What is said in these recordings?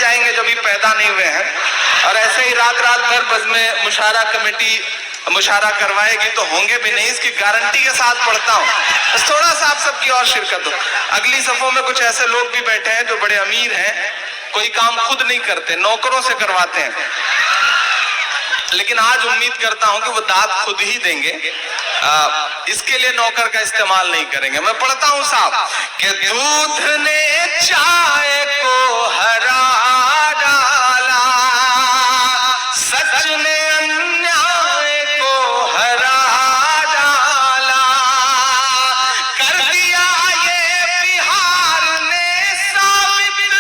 जाएंगे जो भी पैदा नहीं हुए हैं, और ऐसे ही रात रात भर बज़्म मुशारा कमेटी मुशारा करवाएगी तो होंगे भी नहीं, इसकी गारंटी के साथ पढ़ता हूँ। बस थोड़ा सा आप सबकी और शिरकत हो। अगली सफों में कुछ ऐसे लोग भी बैठे हैं जो बड़े अमीर हैं, कोई काम खुद नहीं करते, नौकरों से करवाते हैं, लेकिन आज उम्मीद करता हूं कि वो दाद खुद ही देंगे, इसके लिए नौकर का इस्तेमाल नहीं करेंगे। मैं पढ़ता हूं साहब कि दूध ने चाय को हरा डाला, सच ने अन्याय को हरा डाला, कर दिया ये बिहार ने साबित।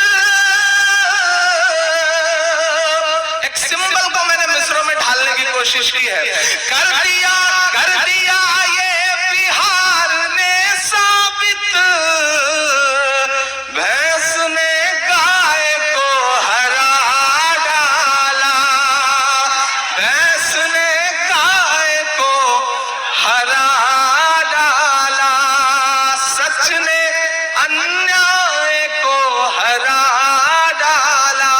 एक सिंबल को मैंने मिस्रों में ढालने की कोशिश की है। कर दिया ये बिहार ने साबित, भैंस ने गाय को हरा डाला, भैंस ने गाय को हरा डाला, सच ने अन्याय को हरा डाला।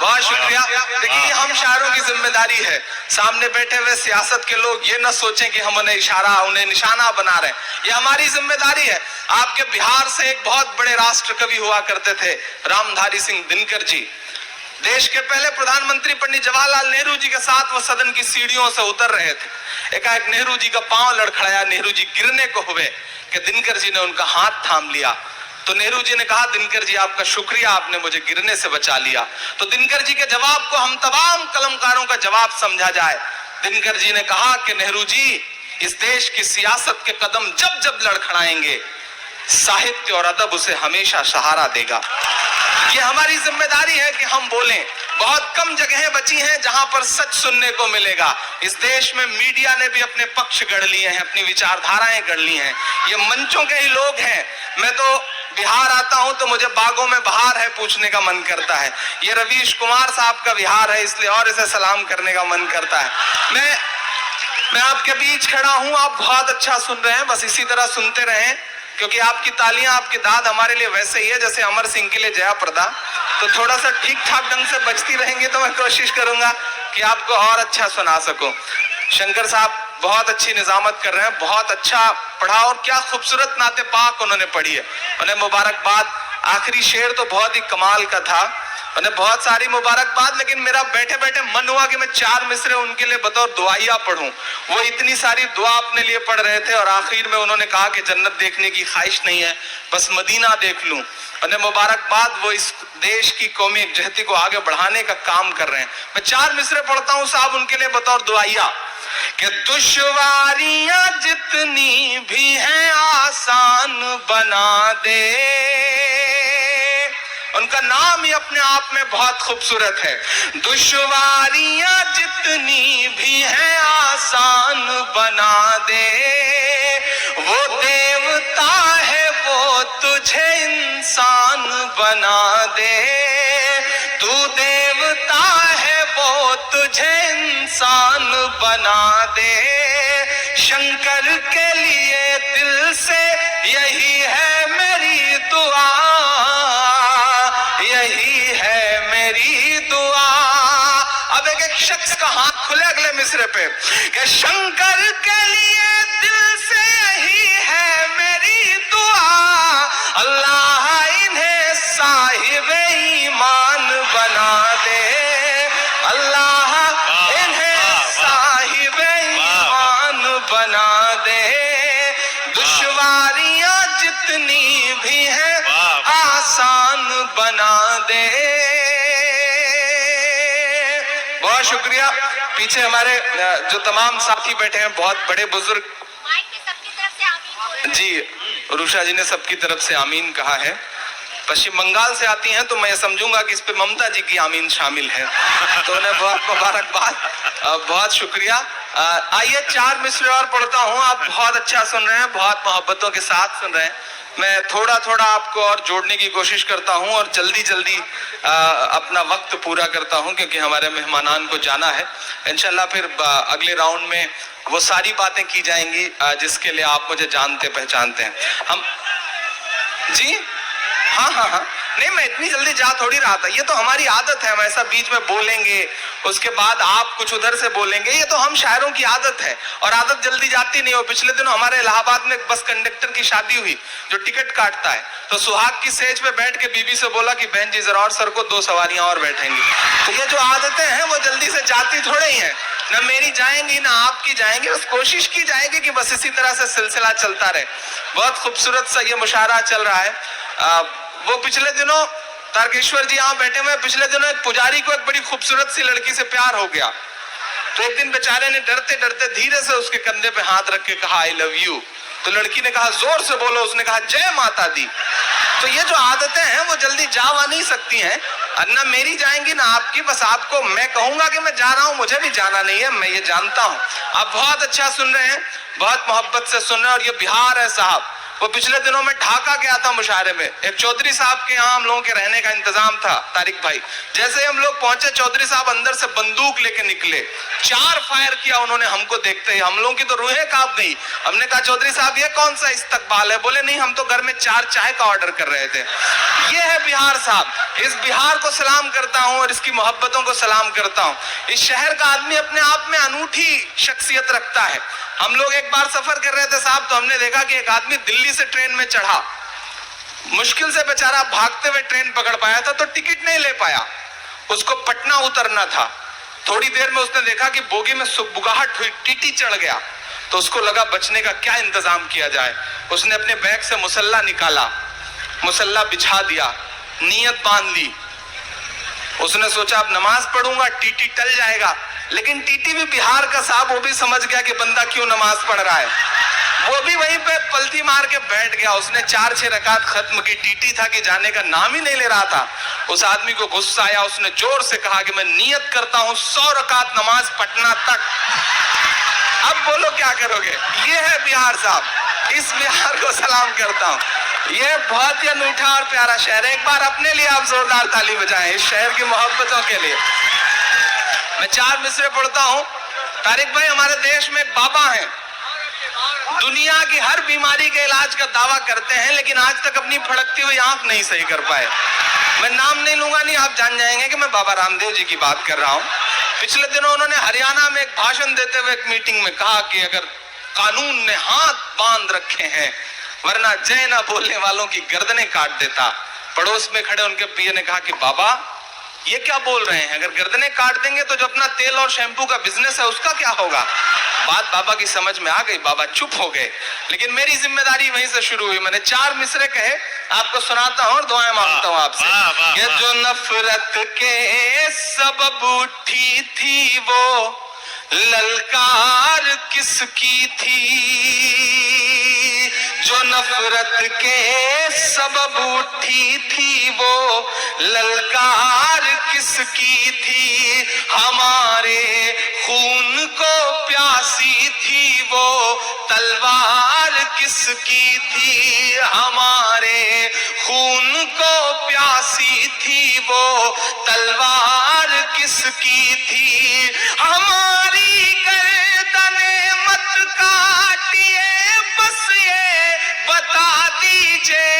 बहुत शुक्रिया। देखिए हम शायरों की जिम्मेदारी है, सामने बैठे हुए सियासत के लोग ये न सोचें कि हम उन्हें निशाना बना रहे हैं, ये हमारी जिम्मेदारी है। आपके बिहार से एक बहुत बड़े राष्ट्र कवि हुआ करते थे, रामधारी सिंह दिनकर जी। देश के पहले प्रधानमंत्री पंडित जवाहरलाल नेहरू जी के साथ वो सदन की सीढ़ियों से उतर रहे थे। एकाएक नेहरू जी का पांव लड़खड़ाया, नेहरू जी गिरने को हुए कि दिनकर जी ने उनका हाथ थाम लिया। तो नेहरू जी ने कहा, दिनकर जी आपका शुक्रिया, आपने मुझे गिरने से बचा लिया। तो दिनकर जी के जवाब को हम तमाम कलमकारों का जवाब समझा जाए। दिनकर जी ने कहा कि नेहरू जी, इस देश की सियासत के कदम जब जब लड़खड़ाएंगे, साहित्य और अदब उसे हमेशा सहारा देगा। ये हमारी जिम्मेदारी है कि हम बोलें। बहुत कम जगहें बची हैं जहां पर सच सुनने को मिलेगा। इस देश में मीडिया ने भी अपने पक्ष गढ़ लिए हैं, अपनी विचारधाराएं गढ़ ली हैं। ये मंचों के ही लोग हैं। मैं तो बिहार आता हूं तो मुझे बागों में बहार है पूछने का मन करता है। ये रवीश कुमार साहब का बिहार है, इसलिए और इसे सलाम करने का मन करता है। मैं आपके बीच खड़ा हूं, आप बहुत अच्छा सुन रहे हैं, बस इसी तरह सुनते रहें, क्योंकि आपकी तालियां, आपकी दाद हमारे लिए वैसे ही है जैसे अमर सिंह के लिए जया प्रदा। तो थोड़ा सा ठीक ठाक ढंग से बजती रहेंगे तो मैं कोशिश करूंगा कि आपको और अच्छा सुना सकूं। शंकर साहब बहुत अच्छी निजामत कर रहे हैं, बहुत अच्छा पढ़ा, और क्या खूबसूरत नाते पाक उन्होंने पढ़ी है। उन्हें मुबारकबाद। आखिरी शेर तो बहुत ही कमाल का था, उन्हें बहुत सारी मुबारकबाद, लेकिन मेरा बैठे बैठे मन हुआ कि मैं 4 मिसरे उनके लिए बतौर दुआइया पढ़ूं। वो इतनी सारी दुआ अपने लिए पढ़ रहे थे और आखिर में उन्होंने कहा कि जन्नत देखने की ख्वाहिश नहीं है, बस मदीना देख लूं। उन्हें मुबारकबाद, वो इस देश की कौमी यकजहती को आगे बढ़ाने का काम कर रहे हैं। मैं 4 मिसरे पढ़ता हूं साहब उनके लिए बतौर दुआइया कि दुश्वारियां जितनी भी हैं आसान बना दे। उनका नाम ही अपने आप में बहुत खूबसूरत है। दुश्वारियां जितनी भी हैं आसान बना दे, वो देवता है वो तुझे इंसान बना दे। तू देवता है वो तुझे इंसान बना दे। शंकर के लिए दिल से यही है मेरी दुआ, यही है मेरी दुआ। अब एक शख्स का हाथ खुले अगले मिसरे पे कि शंकर के लिए दिल से यही है मेरी दुआ, अल्लाह इन्हें साहिब ईमान बना दे, अल्लाह इन्हें साहिब ईमान बना दे। दुश्वारियां जितनी भी हैं आसान बना दे। बहुत शुक्रिया। पीछे हमारे जो तमाम साथी बैठे हैं, बहुत बड़े बुजुर्ग जी, रुषा जी ने सबकी तरफ से आमीन कहा है। पश्चिम बंगाल से आती हैं तो मैं समझूंगा कि इस पे ममता जी की आमीन शामिल है, तो उन्हें बहुत मुबारकबाद, बहुत शुक्रिया। आइए 4 मिसरे और पढ़ता हूँ। आप बहुत अच्छा सुन रहे हैं, बहुत मोहब्बतों के साथ सुन रहे हैं। मैं थोड़ा थोड़ा आपको और जोड़ने की कोशिश करता हूं और जल्दी जल्दी अपना वक्त पूरा करता हूं, क्योंकि हमारे मेहमानान को जाना है। इंशाल्लाह फिर अगले राउंड में वो सारी बातें की जाएंगी जिसके लिए आप मुझे जानते पहचानते हैं। हम जी हाँ हाँ हाँ, नहीं मैं इतनी जल्दी जा थोड़ी रहा था, ये तो हमारी आदत है, हम ऐसा बीच में बोलेंगे, उसके बाद आप कुछ उधर से बोलेंगे, ये तो हम शायरों की आदत है, और आदत जल्दी जाती नहीं हो। पिछले दिनों हमारे इलाहाबाद में बस कंडक्टर की शादी हुई जो टिकट काटता है, तो सुहाग की सेज पे बैठ के बीबी से बोला कि बहन जी जरा और सर को 2 सवारियां और बैठेंगी। तो ये जो आदतें हैं वो जल्दी से जाती थोड़े ही हैं, ना मेरी जाएंगी ना आपकी जाएंगी, बस कोशिश की जाएगी कि बस इसी तरह से सिलसिला चलता रहे। बहुत खूबसूरत सा ये मुशायरा चल रहा है। वो पिछले दिनों तारकेश्वर जी यहाँ बैठे हुए, पिछले दिनों एक पुजारी को एक बड़ी खूबसूरत सी लड़की से प्यार हो गया, तो एक दिन बेचारे ने डरते डरते धीरे से उसके कंधे पे हाथ रख के कहा आई लव यू, तो लड़की ने कहा जोर से बोलो, उसने कहा जय माता दी। तो ये जो आदतें हैं वो जल्दी जावा नहीं सकती हैं, ना मेरी जाएंगी ना आपकी, बस आपको मैं कहूंगा कि मैं जा रहा हूं, मुझे भी जाना नहीं है, मैं ये जानता हूं। आप बहुत अच्छा सुन रहे हैं, बहुत मोहब्बत से सुन रहे हैं, और ये बिहार है साहब। वो पिछले दिनों में ढाका गया था मुशायरे में, एक चौधरी साहब के यहाँ हम लोगों के रहने का इंतजाम था, तारिक भाई। जैसे हम लोग पहुंचे, चौधरी साहब अंदर से बंदूक लेके निकले, 4 फायर किया उन्होंने हमको देखते ही, हम लोगों की तो रूहें कांप गई। हमने कहा चौधरी साहब ये कौन सा इस्तकबाल है? बोले नहीं, हम तो घर में 4 चाय का ऑर्डर कर रहे थे। ये है बिहार साहब, इस बिहार को सलाम करता हूँ और इसकी मोहब्बतों को सलाम करता हूँ। इस शहर का आदमी अपने आप में अनूठी शख्सियत रखता है। हम लोग एक बार सफर कर रहे थे साहब, तो हमने देखा कि एक आदमी दिल्ली से ट्रेन में चढ़ा, मुश्किल से बेचारा भागते हुए ट्रेन पकड़ पाया था, तो टिकट नहीं ले पाया, उसको पटना उतरना था। थोड़ी देर में उसने देखा कि बोगी में सुबुगाहट हुई, टीटी चढ़ गया, तो उसको लगा बचने का क्या इंतजाम किया जाए। उसने अपने बैग से मुसल्ला निकाला, मुसल्ला बिछा दिया, नीयत बांध ली। उसने सोचा अब नमाज पढ़ूंगा, टीटी टल जाएगा, लेकिन टीटी भी बिहार का साहब, वो भी समझ गया कि बंदा क्यों नमाज पढ़ रहा है, वो भी वहीं पे पलथी मार के बैठ गया। उसने 4-6 रकात खत्म की, टीटी था कि जाने का नाम ही नहीं ले रहा था। उस आदमी को गुस्सा आया, उसने जोर से कहा कि मैं नियत करता हूं 100 रकात नमाज पटना तक। अब बोलो क्या करोगे? ये है बिहार साहब, इस बिहार को सलाम करता हूं। ये बहुत ही अनूठा और प्यारा शहर है। एक बार अपने लिए आप जोरदार ताली बजाएं, इस शहर की मोहब्बतों के लिए। मैं 4 मिसरे पढ़ता हूं। तारिक भाई, हमारे देश में एक बाबा हैं, दुनिया की हर बीमारी के इलाज का दावा करते हैं, लेकिन आज तक अपनी फड़कती हुई आंख नहीं सही कर पाए। मैं नाम नहीं लूंगा, नहीं आप जान जाएंगे कि मैं बाबा रामदेव जी की बात कर रहा हूं। पिछले दिनों उन्होंने हरियाणा में एक भाषण देते हुए एक मीटिंग में कहा कि अगर कानून ने हाथ बांध रखे हैं, वरना जय ना बोलने वालों की गर्दनें काट देता। पड़ोस में खड़े उनके पिए ने कहा कि बाबा ये क्या बोल रहे हैं, अगर गर्दनें काट देंगे तो जो अपना तेल और शैम्पू का बिजनेस है उसका क्या होगा? बात बाबा की समझ में आ गई, बाबा चुप हो गए। लेकिन मेरी जिम्मेदारी वहीं से शुरू हुई। मैंने 4 मिसरे कहे, आपको सुनाता हूं और दुआएं मांगता हूं आपसे। ये जो नफरत के सबब उठी थी वो ललकार किसकी थी? जो नफरत के सबब उठी थी वो ललकार किसकी थी? हमारे खून को प्यासी थी वो तलवार किसकी थी? हमारे खून को प्यासी थी वो तलवार किसकी थी? हमारी गर्दनें मत काटिए, बस ये बता दीजिए।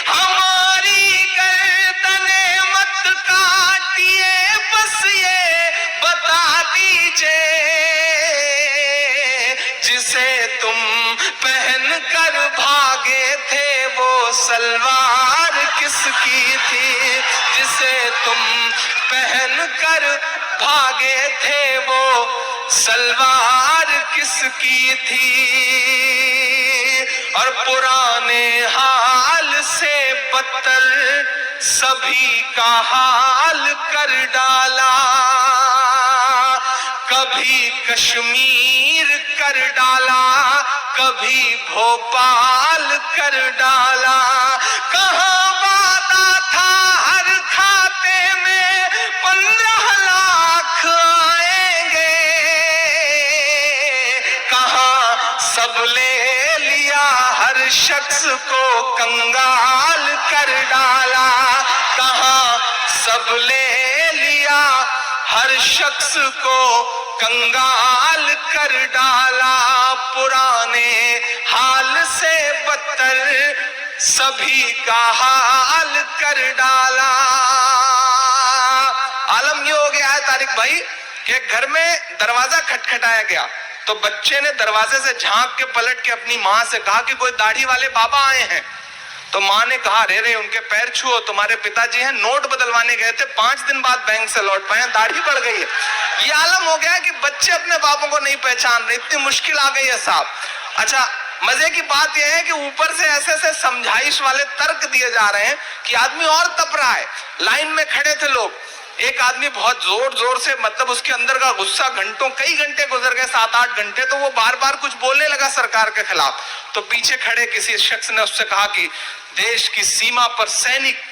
हमारी गर्दनें मत काटिए, बस ये बता दीजिए। जिसे तुम पहन कर भागे थे वो सलवार किसकी थी? जिसे तुम पहन कर भागे थे वो सलवार किसकी थी? और पुराने हाल से बदतर सभी का हाल कर डाला, कभी कश्मीर कर डाला, कभी भोपाल कर डाला। कहाँ वादा था हर खाते में 15 लाख आएंगे, कहाँ सब ले लिया, हर शख्स को कंगाल कर डाला। कहाँ सब ले लिया, हर शख्स को कंगाल कर डाला। पुराने हाल से बदतर सभी का हाल कर डाला। आलम ये हो गया है तारिक भाई कि घर में दरवाजा खटखटाया गया तो बच्चे ने दरवाजे से झांक के पलट के अपनी माँ से कहा कि कोई दाढ़ी वाले बाबा आए हैं। तो माँ ने कहा रे रे उनके पैर छुओ, तुम्हारे पिताजी हैं, नोट बदलवाने गए थे, 5 दिन बाद बैंक से लौट पाए, दाढ़ी बढ़ गई है। ये आलम हो गया कि बच्चे अपने बापों को नहीं पहचान रहे, इतनी मुश्किल आ गई है साहब। अच्छा मजे की बात यह है कि ऊपर से ऐसे ऐसे समझाइश वाले तर्क दिए जा रहे हैं कि आदमी और तप रहा है। लाइन में खड़े थे लोग, एक आदमी बहुत जोर जोर से, मतलब उसके अंदर का गुस्सा घंटों, कई घंटे गुजर गए, 7-8 घंटे, तो वो बार बार कुछ बोलने लगा सरकार के खिलाफ। तो पीछे खड़े किसी शख्स ने उससे कहा कि देश की सीमा पर सैनिक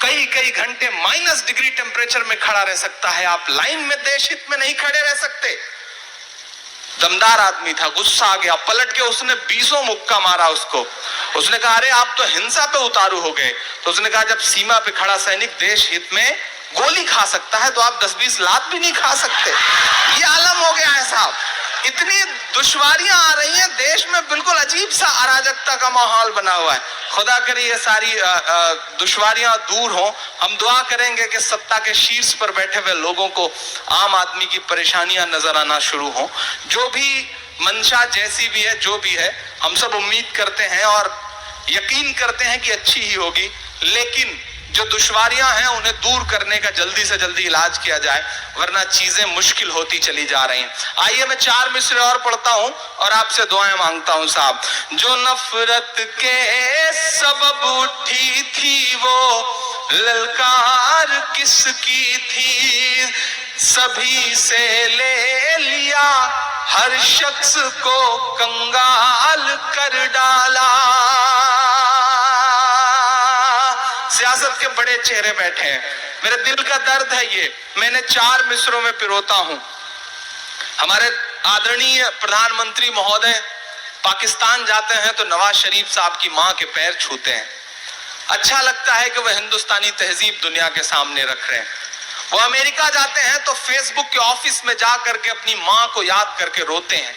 कई कई घंटे -डिग्री टेम्परेचर में खड़ा रह सकता है, आप लाइन में देश हित में नहीं खड़े रह सकते। दमदार आदमी था, गुस्सा आ गया, पलट के उसने 20 मुक्का मारा उसको। उसने कहा अरे आप तो हिंसा पे उतारू हो गए। तो उसने कहा जब सीमा पे खड़ा सैनिक देश हित में गोली खा सकता है तो आप 10-20 लात भी नहीं खा सकते। ये आलम हो गया है साहब। इतनी दुश्वारियां आ रही हैं देश में, बिल्कुल अजीब सा अराजकता का माहौल बना हुआ है। खुदा करे ये सारी दुश्वारियां दूर हो। हम दुआ करेंगे कि सत्ता के शीर्ष पर बैठे हुए लोगों को आम आदमी की परेशानियां नजर आना शुरू हो। जो भी मंशा जैसी भी है, जो भी है, हम सब उम्मीद करते हैं और यकीन करते हैं कि अच्छी ही होगी, लेकिन जो दुश्वारियां हैं उन्हें दूर करने का जल्दी से जल्दी इलाज किया जाए, वरना चीजें मुश्किल होती चली जा रही हैं। आइए मैं 4 मिसरे और पढ़ता हूं और आपसे दुआएं मांगता हूं साहब। जो नफरत के सबब उठी थी वो ललकार किसकी थी, सभी से ले लिया हर शख्स को कंगाल कर डाला। सियासत के बड़े चेहरे बैठे हैं, मेरे दिल का दर्द है ये, मैंने 4 मिसरों में पिरोता हूं। हमारे आदरणीय प्रधानमंत्री महोदय पाकिस्तान जाते हैं तो नवाज शरीफ साहब की मां के पैर छूते हैं। अच्छा लगता है कि वह हिंदुस्तानी तहजीब दुनिया के सामने रख रहे हैं। वो अमेरिका जाते हैं तो फेसबुक के ऑफिस में जा करके अपनी मां को याद करके रोते हैं।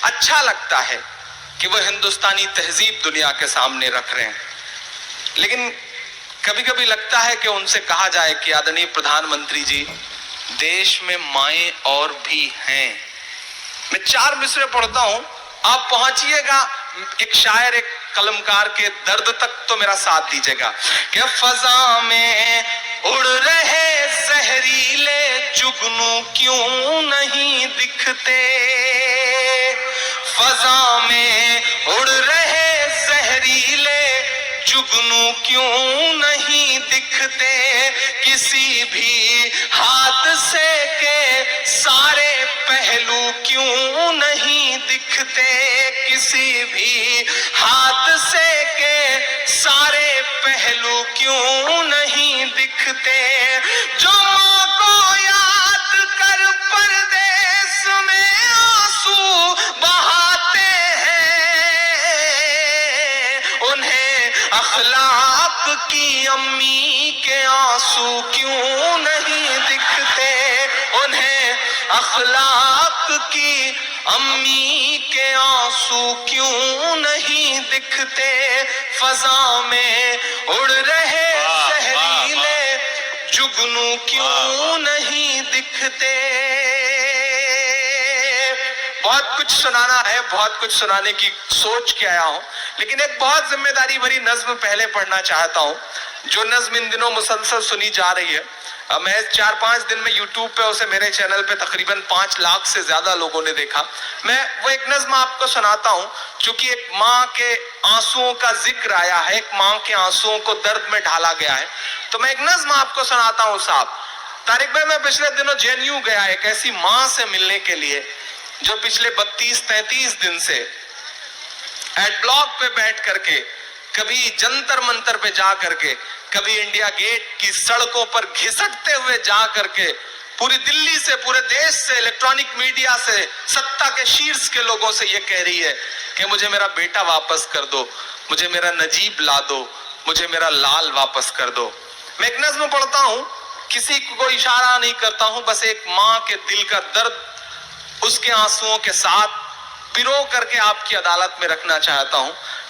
अच्छा लगता है कि वह हिंदुस्तानी तहजीब दुनिया के सामने रख रहे हैं। लेकिन कभी कभी लगता है कि उनसे कहा जाए कि आदरणीय प्रधानमंत्री जी, देश में माएं और भी हैं। मैं 4 मिसरे पढ़ता हूं, आप पहुंचिएगा एक शायर, एक कलमकार के दर्द तक तो मेरा साथ दीजिएगा। कि फजा में उड़ रहे जहरीले जुगनू क्यों नहीं दिखते, फजा में उड़ रहे जहरीले जुगनू क्यों नहीं दिखते, किसी भी हादसे के सारे पहलू क्यों नहीं दिखते, किसी भी हादसे के सारे पहलू क्यों नहीं दिखते। जो माँ को याद कर परदेस में आंसू बहाते हैं, उन्हें अखलाक की अम्मी के आंसू क्यों नहीं दिखते, उन्हें अखलाक की अम्मी के आंसू क्यों नहीं दिखते। फजा में उड़ रहे जहरीले जुगनू क्यों नहीं दिखते। बहुत कुछ सुनाना है, बहुत कुछ सुनाने की सोच के आया हूं, लेकिन एक बहुत जिम्मेदारी भरी नज्म पहले पढ़ना चाहता हूं, जो नज्म इन दिनों मुसलसल सुनी जा रही है। मैं 4-5 दिन में YouTube पे उसे मेरे चैनल पे तकरीबन 5 लाख से ज्यादा लोगों ने देखा। मैं वो एक नज्म आपको सुनाता हूं, चूंकि एक माँ के आंसुओं का जिक्र आया है, एक माँ के आंसुओं को दर्द में ढाला गया है, तो मैं एक नज्म आपको सुनाता हूं साहब। तारिक भाई, मैं पिछले दिनों JNU गया एक ऐसी माँ से मिलने के लिए जो पिछले 32-33 दिन से एड ब्लॉक पे बैठ करके, कभी जंतर मंतर पे जा करके, कभी इंडिया गेट की सड़कों पर घिसटते हुए जा करके पूरी दिल्ली से, पूरे देश से, इलेक्ट्रॉनिक मीडिया से, सत्ता के शीर्ष के लोगों से ये कह रही है कि मुझे मेरा बेटा वापस कर दो, मुझे मेरा नजीब ला दो, मुझे मेरा लाल वापस कर दो। मैं एक नज्म पढ़ता हूं, किसी को इशारा नहीं करता हूं, बस एक माँ के दिल का दर्द उसके आंसुओं के साथ पिरो करके आपकी अदालत में रखना चाहता हूं।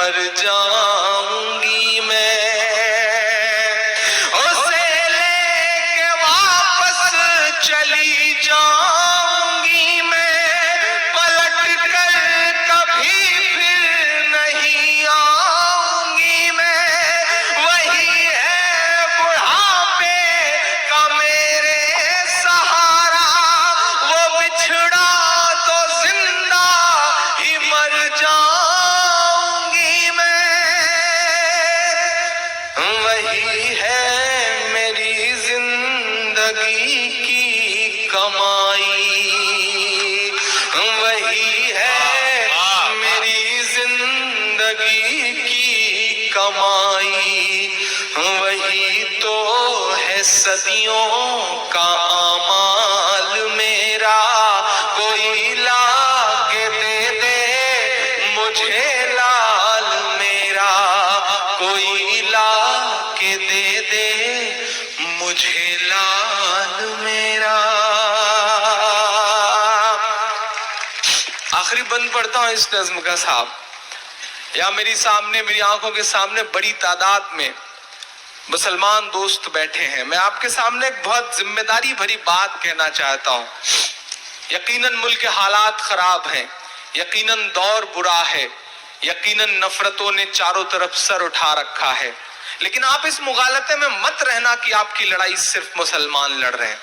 मर जाऊंगी मैं, उसे लेके वापस चली जाऊंगी मैं, पलट कर कभी फिर नहीं आऊंगी मैं। वही है बुढ़ापे का मेरे सहारा, वो बिछड़ा तो जिंदा ही मर जाऊंगी मैं। वही है मेरी जिंदगी की कमाई, वही है मेरी जिंदगी की कमाई, वही तो है सदियों का आमाल मेरा। कोई ला के दे दे मुझे लाल मेरा, कोई ला के दे दे मुझे लाल मेरा। आखिरी बंद पढ़ता हूं इस नज्म का साहब। या मेरी सामने, मेरी आंखों के सामने बड़ी तादाद में मुसलमान दोस्त बैठे हैं। मैं आपके सामने एक बहुत जिम्मेदारी भरी बात कहना चाहता हूं। यकीनन मुल्क के हालात खराब हैं, यकीनन दौर बुरा है, यकीनन नफरतों ने चारों तरफ सर उठा रखा है, लेकिन आप इस मुगालते में मत रहना कि आपकी लड़ाई सिर्फ मुसलमान लड़ रहे हैं।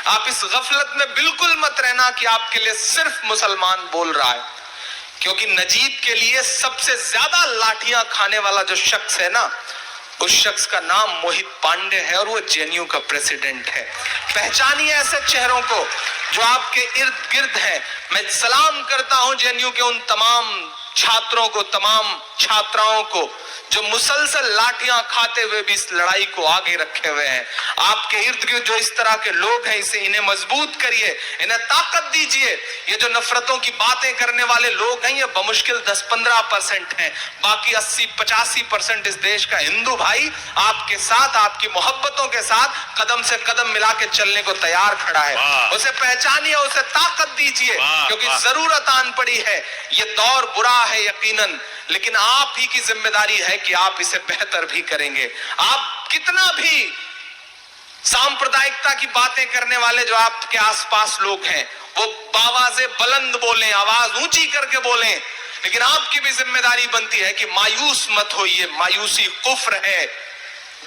आप इस गफलत में बिल्कुल मत रहना कि आपके लिए सिर्फ मुसलमान बोल रहा है, क्योंकि नजीब के लिए सबसे ज्यादा लाठियां खाने वाला जो शख्स है ना, उस शख्स का नाम मोहित पांडे है और वो जेएनयू का प्रेसिडेंट है। पहचानिए ऐसे चेहरों को जो आपके इर्द गिर्द हैं। मैं सलाम करता हूं जेएनयू के उन तमाम छात्रों को, तमाम छात्राओं को जो मुसलसल लाठियां खाते हुए भी इस लड़ाई को आगे रखे हुए हैं। आपके इर्द गिर्द जो इस तरह के लोग हैं, इन्हें मजबूत करिए, इन्हें ताकत दीजिए। ये जो नफरतों की बातें करने वाले लोग हैं, ये बमुश्किल 10-15% हैं। बाकी 80-85% इस देश का हिंदू भाई आपके साथ, आपकी मोहब्बतों के साथ कदम से कदम मिला के चलने को तैयार खड़ा है। उसे पहचानिए, उसे ताकत दीजिए, क्योंकि जरूरत आन पड़ी है। ये दौर बुरा है यकीनन, लेकिन आप ही की जिम्मेदारी है कि आप इसे बेहतर भी करेंगे। आप कितना भी सांप्रदायिकता की बातें करने वाले जो आपके आसपास लोग हैं, वो आवाजें बुलंद बोलें, आवाज ऊंची करके बोलें, लेकिन आपकी भी जिम्मेदारी बनती है कि मायूस मत होइए। मायूसी कुफ्र है।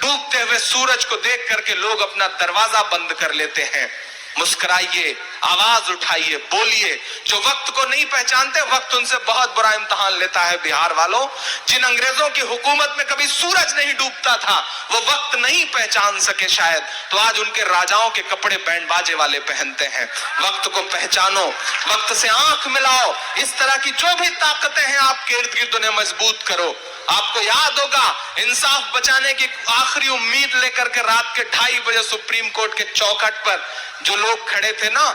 डूबते हुए सूरज को देख करके लोग अपना दरवाजा बंद कर लेते हैं। मुस्कुराइए, आवाज उठाइए, बोलिए। जो वक्त को नहीं पहचानते, वक्त उनसे बहुत बड़ा इम्तिहान लेता है। बिहार वालों, जिन अंग्रेजों की हुकूमत में कभी सूरज नहीं डूबता था, वो वक्त नहीं पहचान सके शायद, तो आज उनके राजाओं के कपड़े बैंड बाजे वाले पहनते हैं। वक्त को पहचानो, वक्त से आंख मिलाओ। इस तरह की जो भी ताकतें हैं आपके इर्द गिर्द, उन्हें मजबूत करो। आपको याद होगा, इंसाफ बचाने की आखिरी उम्मीद लेकर के रात के 2:30 बजे सुप्रीम कोर्ट के चौखट पर जो लोग खड़े थे ना,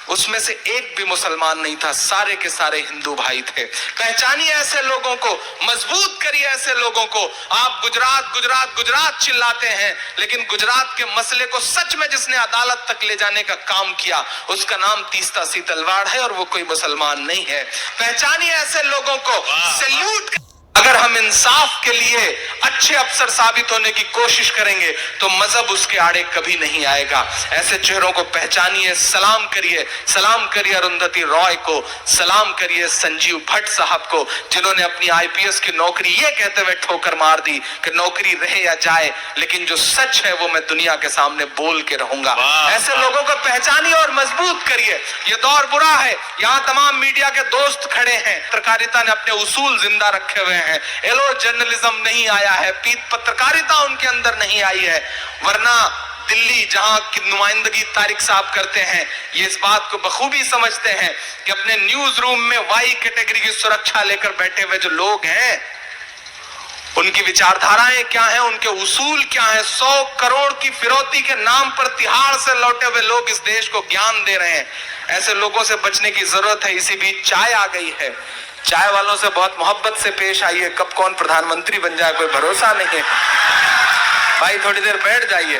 उसमें से एक भी मुसलमान नहीं था, सारे के सारे हिंदू भाई थे। पहचानिए ऐसे लोगों को, मजबूत करिए ऐसे लोगों को। आप गुजरात गुजरात गुजरात चिल्लाते हैं, लेकिन गुजरात के मसले को सच में जिसने अदालत तक ले जाने का काम किया, उसका नाम तीस्ता सी तलवार है और वो कोई मुसलमान नहीं है। पहचानिए ऐसे लोगों को, सैल्यूट। अगर हम इंसाफ के लिए अच्छे अफसर साबित होने की कोशिश करेंगे तो मजहब उसके आड़े कभी नहीं आएगा। ऐसे चेहरों को पहचानिए, सलाम करिए अरुंधति रॉय को, सलाम करिए संजीव भट्ट साहब को, जिन्होंने अपनी आईपीएस की नौकरी ये कहते हुए ठोकर मार दी कि नौकरी रहे या जाए, लेकिन जो सच है वो मैं दुनिया के सामने बोल के रहूंगा। ऐसे लोगों को पहचानिए और मजबूत करिए। ये दौर बुरा है। यहाँ तमाम मीडिया के दोस्त खड़े हैं। पत्रकारिता ने अपने उसूल जिंदा रखे हुए हैं। एलो जर्नलिज्म नहीं आया है, पत्रकारिता उनके अंदर नहीं आई है, वरना दिल्ली जहां की नुमाइंदगी तारिक साहब करते हैं, ये इस बात को बखूबी समझते हैं कि अपने न्यूज रूम में वाई कैटेगरी की सुरक्षा लेकर बैठे हुए जो लोग हैं, उनकी विचारधाराएं क्या हैं, उनके उसूल क्या हैं। 100 करोड़ की फिरौती के नाम पर तिहाड़ से लौटे हुए लोग इस देश को ज्ञान दे रहे हैं। ऐसे लोगों से बचने की जरूरत है। इसी बीच चाय आ गई है, चाय वालों से बहुत मोहब्बत से पेश आइए। कब कौन प्रधानमंत्री बन जाए कोई भरोसा नहीं है। भाई थोड़ी देर बैठ जाइए,